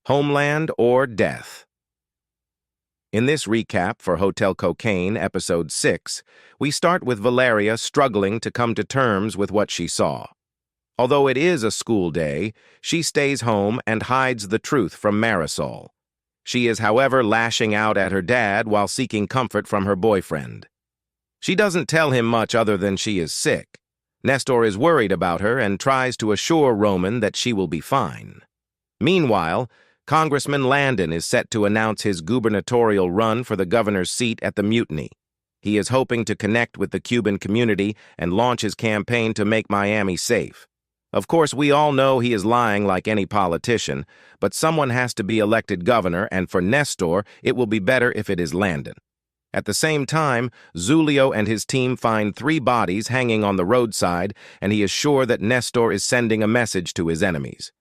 Homeland or Death. In this recap for Hotel Cocaine, Episode 6, we start with Valeria struggling to come to terms with what she saw. Although it is a school day, she stays home and hides the truth from Marisol. She is, however, lashing out at her dad while seeking comfort from her boyfriend. She doesn't tell him much other than she is sick. Nestor is worried about her and tries to assure Roman that she will be fine. Meanwhile, Congressman Landon is set to announce his gubernatorial run for the governor's seat at the Mutiny. He is hoping to connect with the Cuban community and launch his campaign to make Miami safe. Of course, we all know he is lying like any politician, but someone has to be elected governor, and for Nestor, it will be better if it is Landon. At the same time, Zulio and his team find 3 bodies hanging on the roadside, and he is sure that Nestor is sending a message to his enemies.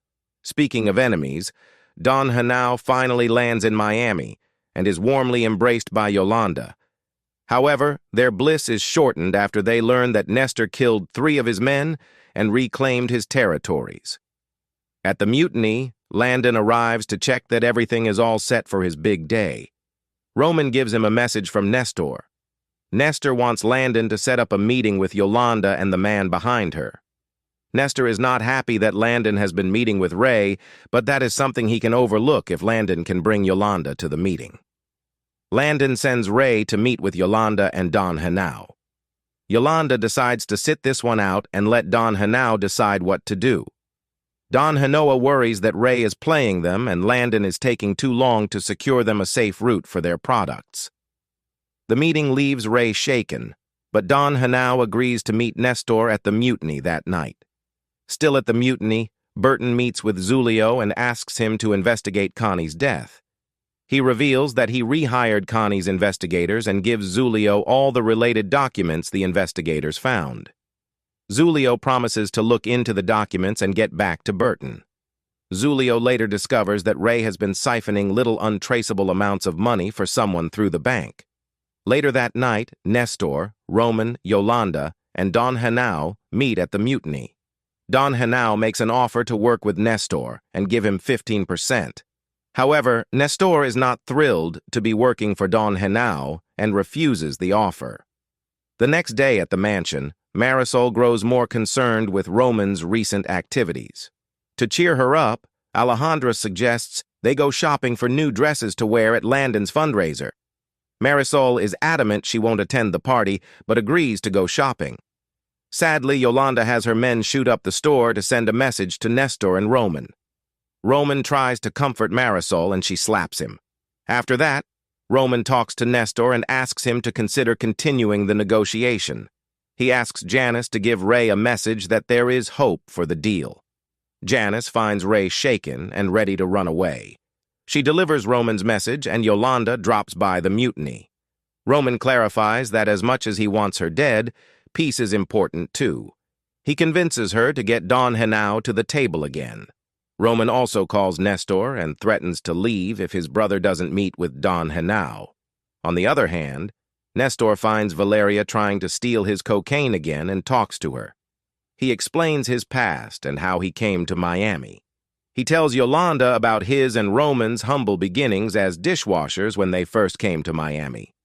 Speaking of enemies, Don Henao finally lands in Miami and is warmly embraced by Yolanda. However, their bliss is shortened after they learn that Nestor killed 3 of his men and reclaimed his territories. At the Mutiny, Landon arrives to check that everything is all set for his big day. Roman gives him a message from Nestor. Nestor wants Landon to set up a meeting with Yolanda and the man behind her. Nestor is not happy that Landon has been meeting with Ray, but that is something he can overlook if Landon can bring Yolanda to the meeting. Landon sends Ray to meet with Yolanda and Don Henao. Yolanda decides to sit this one out and let Don Henao decide what to do. Don Henao worries that Ray is playing them and Landon is taking too long to secure them a safe route for their products. The meeting leaves Ray shaken, but Don Henao agrees to meet Nestor at the Mutiny that night. Still at the Mutiny, Burton meets with Zulio and asks him to investigate Connie's death. He reveals that he rehired Connie's investigators and gives Zulio all the related documents the investigators found. Zulio promises to look into the documents and get back to Burton. Zulio later discovers that Ray has been siphoning little untraceable amounts of money for someone through the bank. Later that night, Nestor, Roman, Yolanda, and Don Henao meet at the Mutiny. Don Henao makes an offer to work with Nestor and give him 15%. However, Nestor is not thrilled to be working for Don Henao and refuses the offer. The next day at the mansion, Marisol grows more concerned with Roman's recent activities. To cheer her up, Alejandra suggests they go shopping for new dresses to wear at Landon's fundraiser. Marisol is adamant she won't attend the party, but agrees to go shopping. Sadly, Yolanda has her men shoot up the store to send a message to Nestor and Roman. Roman tries to comfort Marisol and she slaps him. After that, Roman talks to Nestor and asks him to consider continuing the negotiation. He asks Janice to give Ray a message that there is hope for the deal. Janice finds Ray shaken and ready to run away. She delivers Roman's message and Yolanda drops by the Mutiny. Roman clarifies that as much as he wants her dead, peace is important too. He convinces her to get Don Henao to the table again. Roman also calls Nestor and threatens to leave if his brother doesn't meet with Don Henao. On the other hand, Nestor finds Valeria trying to steal his cocaine again and talks to her. He explains his past and how he came to Miami. He tells Yolanda about his and Roman's humble beginnings as dishwashers when they first came to Miami.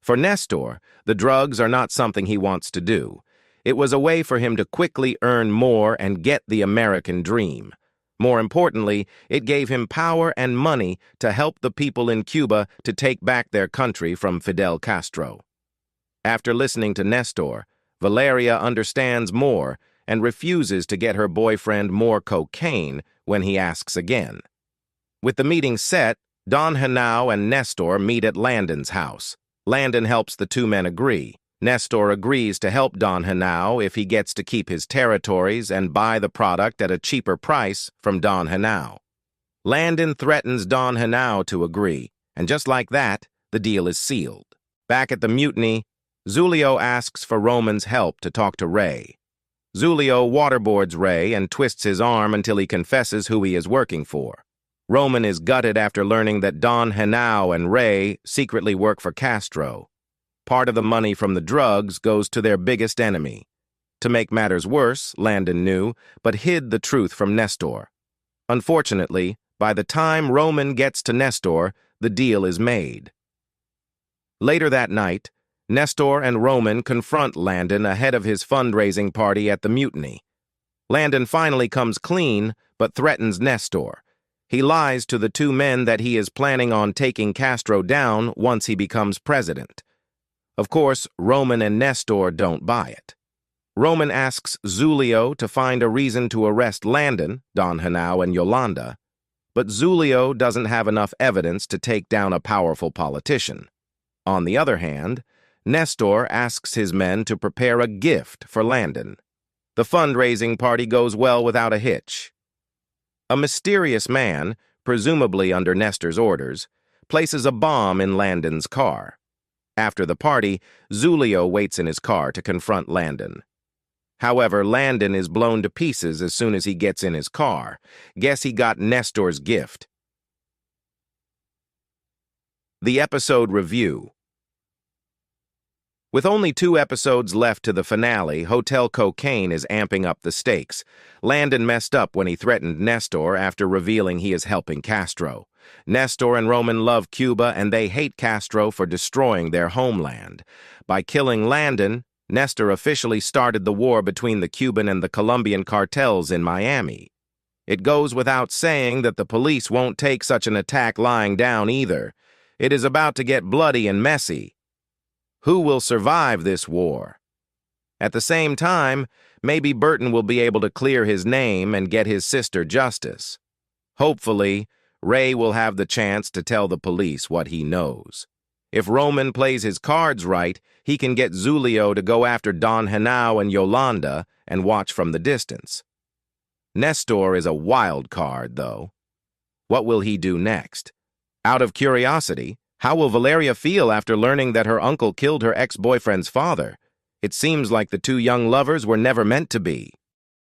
For Nestor, the drugs are not something he wants to do. It was a way for him to quickly earn more and get the American dream. More importantly, it gave him power and money to help the people in Cuba to take back their country from Fidel Castro. After listening to Nestor, Valeria understands more and refuses to get her boyfriend more cocaine when he asks again. With the meeting set, Don Henao and Nestor meet at Landon's house. Landon helps the 2 men agree. Nestor agrees to help Don Henao if he gets to keep his territories and buy the product at a cheaper price from Don Henao. Landon threatens Don Henao to agree, and just like that, the deal is sealed. Back at the Mutiny, Zulio asks for Roman's help to talk to Ray. Zulio waterboards Ray and twists his arm until he confesses who he is working for. Roman is gutted after learning that Don Henao and Ray secretly work for Castro. Part of the money from the drugs goes to their biggest enemy. To make matters worse, Landon knew, but hid the truth from Nestor. Unfortunately, By the time Roman gets to Nestor, the deal is made. Later that night, Nestor and Roman confront Landon ahead of his fundraising party at the Mutiny. Landon finally comes clean, but threatens Nestor. He lies to the two men that he is planning on taking Castro down once he becomes president. Of course, Roman and Nestor don't buy it. Roman asks Zulio to find a reason to arrest Landon, Don Henao, and Yolanda, but Zulio doesn't have enough evidence to take down a powerful politician. On the other hand, Nestor asks his men to prepare a gift for Landon. The fundraising party goes well without a hitch. A mysterious man, presumably under Nestor's orders, places a bomb in Landon's car. After the party, Zulio waits in his car to confront Landon. However, Landon is blown to pieces as soon as he gets in his car. Guess he got Nestor's gift. The episode review. With only 2 episodes left to the finale, Hotel Cocaine is amping up the stakes. Landon messed up when he threatened Nestor after revealing he is helping Castro. Nestor and Roman love Cuba, and they hate Castro for destroying their homeland. By killing Landon, Nestor officially started the war between the Cuban and the Colombian cartels in Miami. It goes without saying that the police won't take such an attack lying down either. It is about to get bloody and messy. Who will survive this war? At the same time, maybe Burton will be able to clear his name and get his sister justice. Hopefully, Ray will have the chance to tell the police what he knows. If Roman plays his cards right, he can get Zulio to go after Don Henao and Yolanda and watch from the distance. Nestor is a wild card, though. What will he do next? Out of curiosity, how will Valeria feel after learning that her uncle killed her ex-boyfriend's father? It seems like the two young lovers were never meant to be.